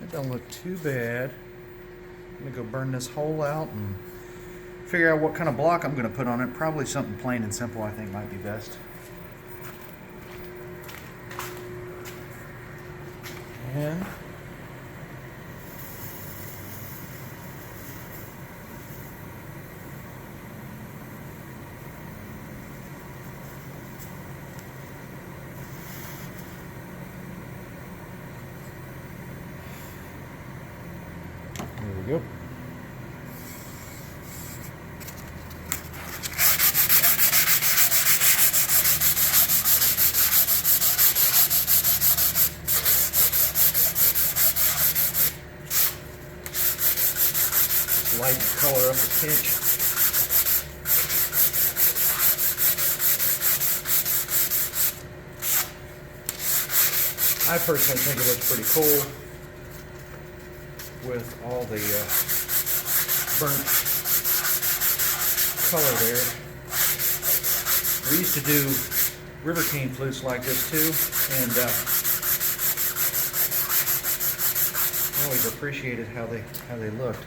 It don't look too bad. I'm gonna go burn this hole out and figure out what kind of block I'm gonna put on it. Probably something plain and simple, I think might be best. And there we go. Light color up a pinch. I personally think it looks pretty cool with all the burnt color there. We used to do river cane flutes like this too, and I always appreciated how they looked.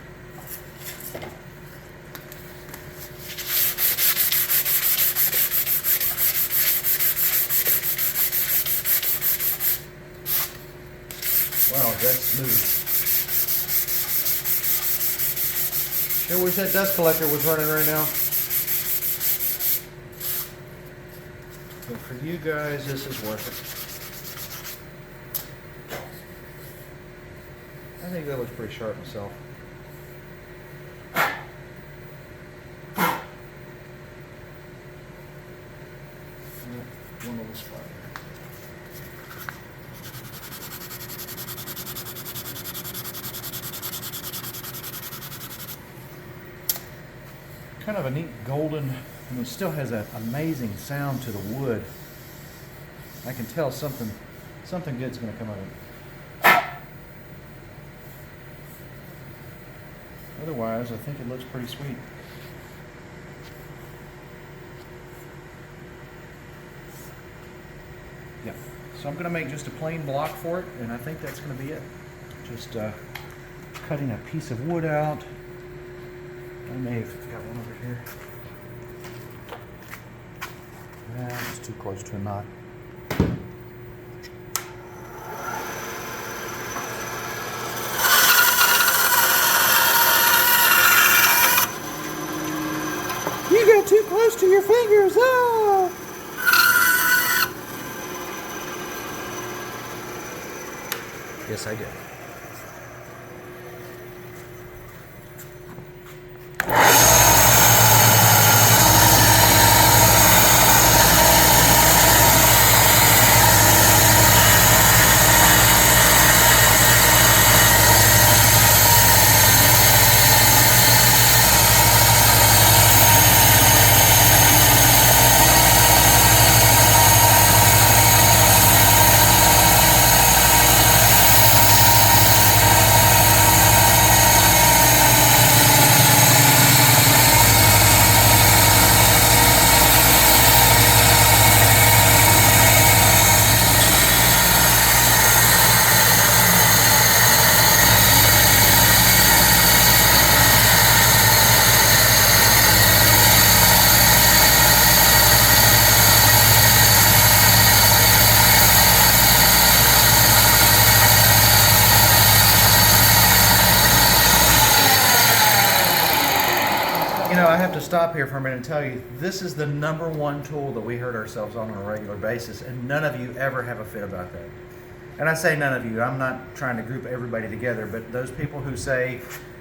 Wow, that's smooth. I wish that dust collector was running right now. But for you guys, this is worth it. I think that looks pretty sharp myself. One little spot there. Kind of a neat golden, and it still has an amazing sound to the wood. I can tell something good's going to come out of it. Otherwise, I think it looks pretty sweet. Yeah, so I'm going to make just a plain block for it, and I think that's going to be it. Just cutting a piece of wood out. I may have got one over here. It's too close to a knot. You got too close to your fingers. Oh! Yes, I did. You know, I have to stop here for a minute and tell you, this is the #1 tool that we hurt ourselves on a regular basis, and none of you ever have a fit about that. And I say none of you, I'm not trying to group everybody together, but those people who say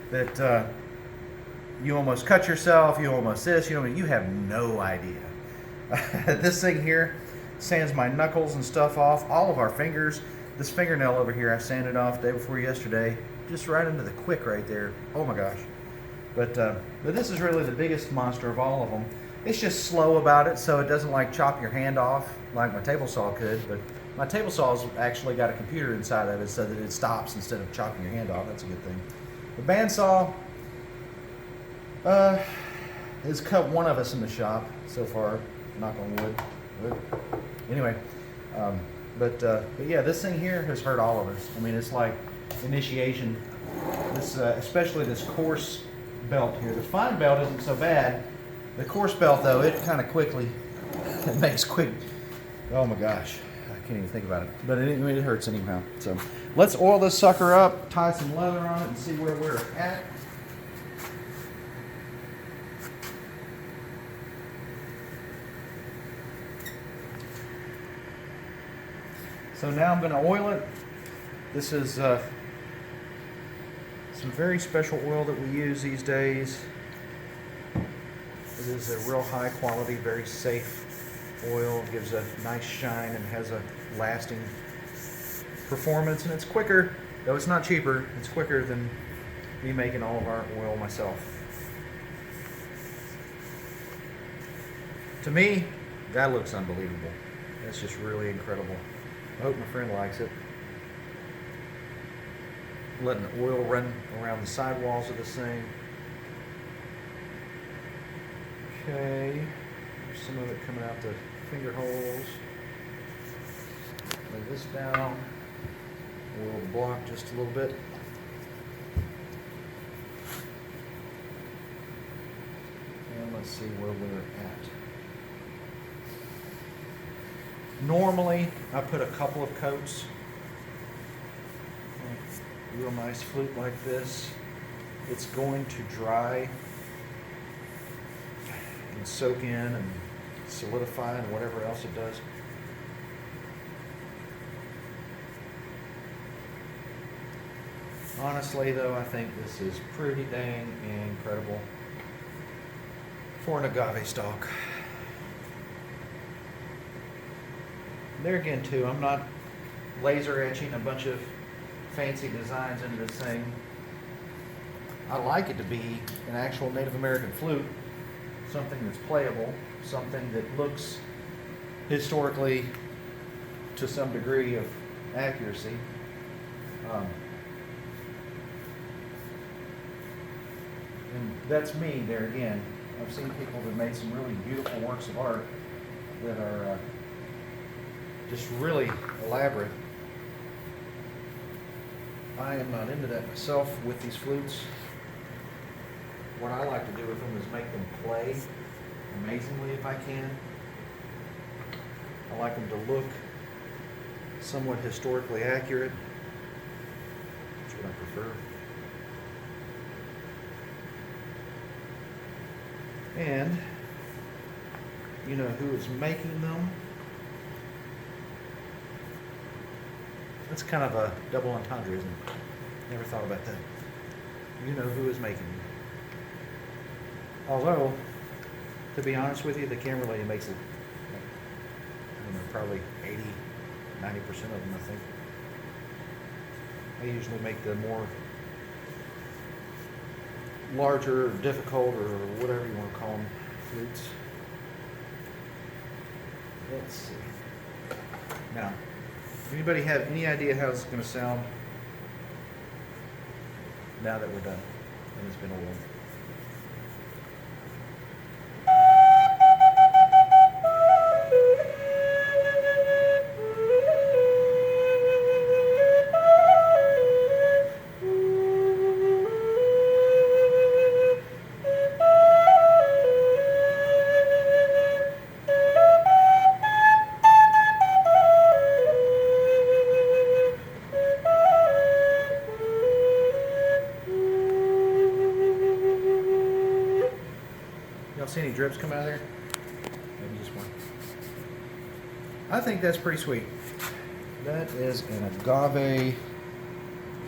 that you almost cut yourself, you almost this, you have no idea. This thing here sands my knuckles and stuff off, all of our fingers. This fingernail over here, I sanded off day before yesterday, just right into the quick right there. Oh my gosh. But this is really the biggest monster of all of them. It's just slow about it, so it doesn't like chop your hand off like my table saw could. But my table saw's actually got a computer inside of it so that it stops instead of chopping your hand off. That's a good thing. The bandsaw has cut one of us in the shop so far. Knock on wood. Anyway, But yeah, this thing here has hurt all of us. I mean, it's like initiation. This, especially this coarse belt here. The fine belt isn't so bad. The coarse belt, though, it kind of quickly, it makes quick. Oh my gosh, I can't even think about it. But it hurts anyhow. So let's oil this sucker up, tie some leather on it, and see where we're at. So now I'm going to oil it. This is some very special oil that we use these days. It is a real high quality, very safe oil. It gives a nice shine and has a lasting performance, and it's quicker, though it's not cheaper, it's quicker than me making all of our oil myself. To me, that looks unbelievable. It's just really incredible. I hope my friend likes it. Letting the oil run around the sidewalls of this thing. Okay, there's some of it coming out the finger holes. Lay this down. Oil block just a little bit. And let's see where we're at. Normally, I put a couple of coats. Real nice flute like this. It's going to dry and soak in and solidify and whatever else it does. Honestly, though, I think this is pretty dang incredible for an agave stalk. There again, too, I'm not laser etching a bunch of fancy designs into this thing. I like it to be an actual Native American flute, something that's playable, something that looks historically to some degree of accuracy. And that's me there again. I've seen people that made some really beautiful works of art that are just really elaborate. I am not into that myself with these flutes. What I like to do with them is make them play amazingly if I can. I like them to look somewhat historically accurate. That's what I prefer. And you know who is making them? That's kind of a double entendre, isn't it? Never thought about that. You know who is making them. Although, to be honest with you, the camera lady makes it, I don't know, probably 80, 90% of them, I think. I usually make the more larger, or difficult, or whatever you want to call them, flutes. Let's see. Now, anybody have any idea how it's going to sound now that we're done and it's been oiled? See any drips come out of there? Maybe just one. I think that's pretty sweet. That is an agave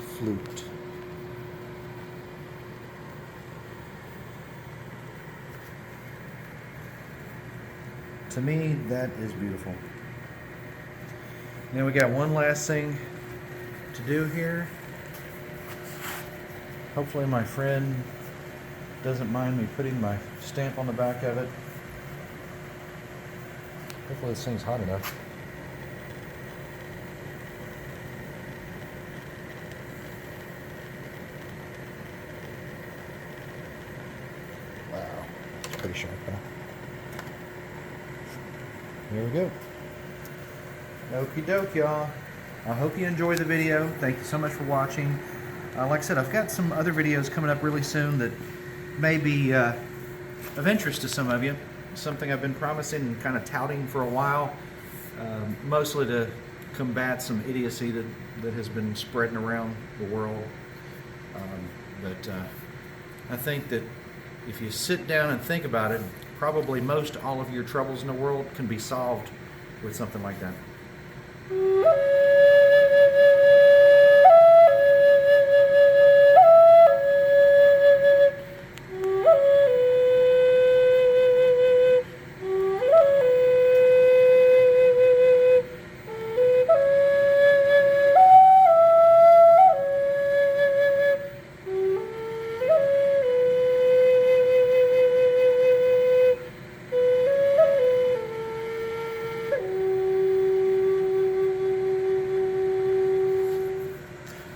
flute. To me, that is beautiful. Now we got one last thing to do here. Hopefully my friend doesn't mind me putting my stamp on the back of it. Hopefully this thing's hot enough. Wow, it's pretty sharp, huh? Here we go. Okie doke, y'all. I hope you enjoyed the video. Thank you so much for watching. Like I said, I've got some other videos coming up really soon that may be of interest to some of you. Something I've been promising and kind of touting for a while, mostly to combat some idiocy that has been spreading around the world. But I think that if you sit down and think about it, probably most all of your troubles in the world can be solved with something like that.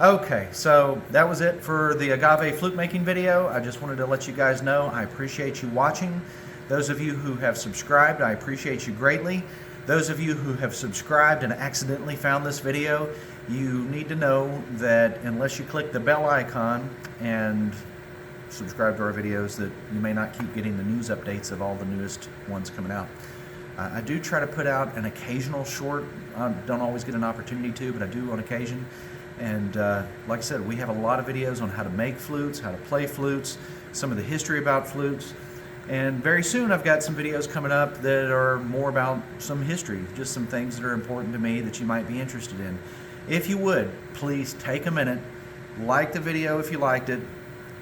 Okay, so that was it for the agave flute making video. I just wanted to let you guys know I appreciate you watching. Those of you who have subscribed, I appreciate you greatly. Those of you who have subscribed and accidentally found this video, you need to know that unless you click the bell icon and subscribe to our videos, that you may not keep getting the news updates of all the newest ones coming out. I do try to put out an occasional short. I don't always get an opportunity to, but I do on occasion. And like I said, we have a lot of videos on how to make flutes, how to play flutes, some of the history about flutes. And very soon I've got some videos coming up that are more about some history, just some things that are important to me that you might be interested in. If you would, please take a minute, like the video if you liked it.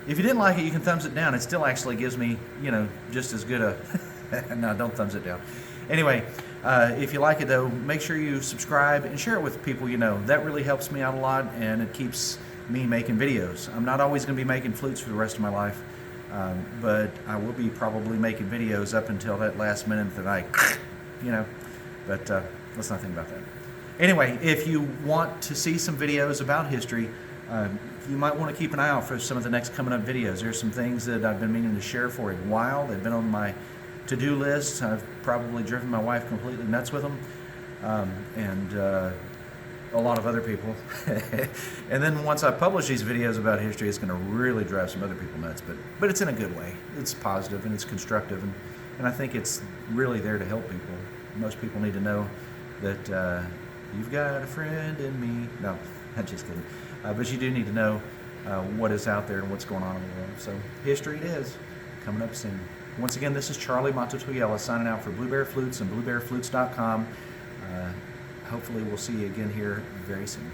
If you didn't like it, you can thumbs it down. It still actually gives me, just as good a... No, don't thumbs it down. Anyway, if you like it though, make sure you subscribe and share it with people you know. That really helps me out a lot, and it keeps me making videos. I'm not always going to be making flutes for the rest of my life, but I will be probably making videos up until that last minute that but let's not think about that. Anyway, if you want to see some videos about history, you might want to keep an eye out for some of the next coming up videos. There's some things that I've been meaning to share for a while. They've been on my to-do list. I've probably driven my wife completely nuts with them, and a lot of other people. And then once I publish these videos about history, it's going to really drive some other people nuts, but it's in a good way. It's positive and it's constructive, and I think it's really there to help people. Most people need to know that you've got a friend in me. No, I'm just kidding. But you do need to know what is out there and what's going on in the world. So history it is, coming up soon. Once again, this is Charlie Mato-Toyela signing out for Blue Bear Flutes and BlueBearFlutes.com. Hopefully we'll see you again here very soon.